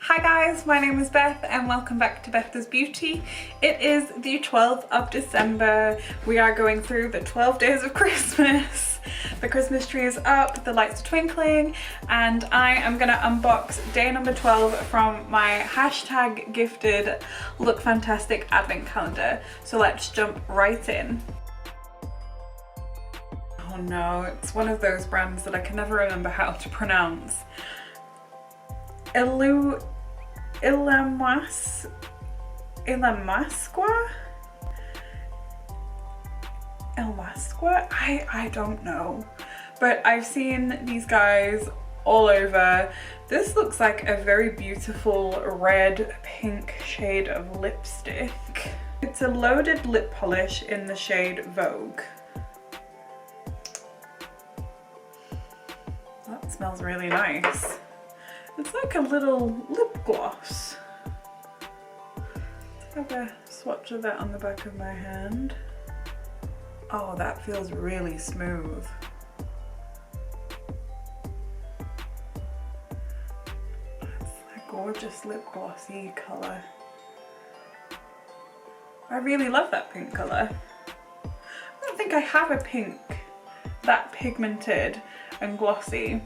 Hi guys, my name is Beth and welcome back to Beth Does Beauty. It is the 12th of December. We are going through the 12 days of Christmas. The Christmas tree is up, the lights are twinkling, and I am gonna unbox day number 12 from my hashtag gifted LookFantastic advent calendar. So let's jump right in. Oh no, it's one of those brands that I can never remember how to pronounce. Ilmasqua? I don't know, but I've seen these guys all over. This looks like a very beautiful red pink shade of lipstick. It's a loaded lip polish in the shade Vogue. That smells really nice. It's like a little lip gloss. Let's have a swatch of that on the back of my hand. Oh, that feels really smooth. It's a gorgeous lip glossy colour. I really love that pink colour. I don't think I have a pink that pigmented and glossy.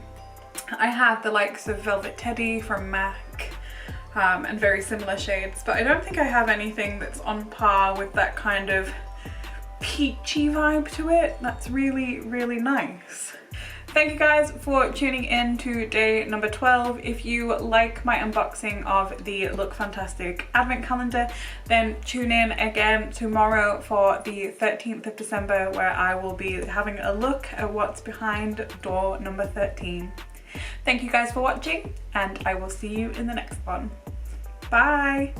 I have the likes of Velvet Teddy from MAC and very similar shades, but I don't think I have anything that's on par with that kind of peachy vibe to it. That's really, really nice. Thank you guys for tuning in to day number 12. If you like my unboxing of the LookFantastic advent calendar, then tune in again tomorrow for the 13th of December, where I will be having a look at what's behind door number 13. Thank you guys for watching, and I will see you in the next one. Bye!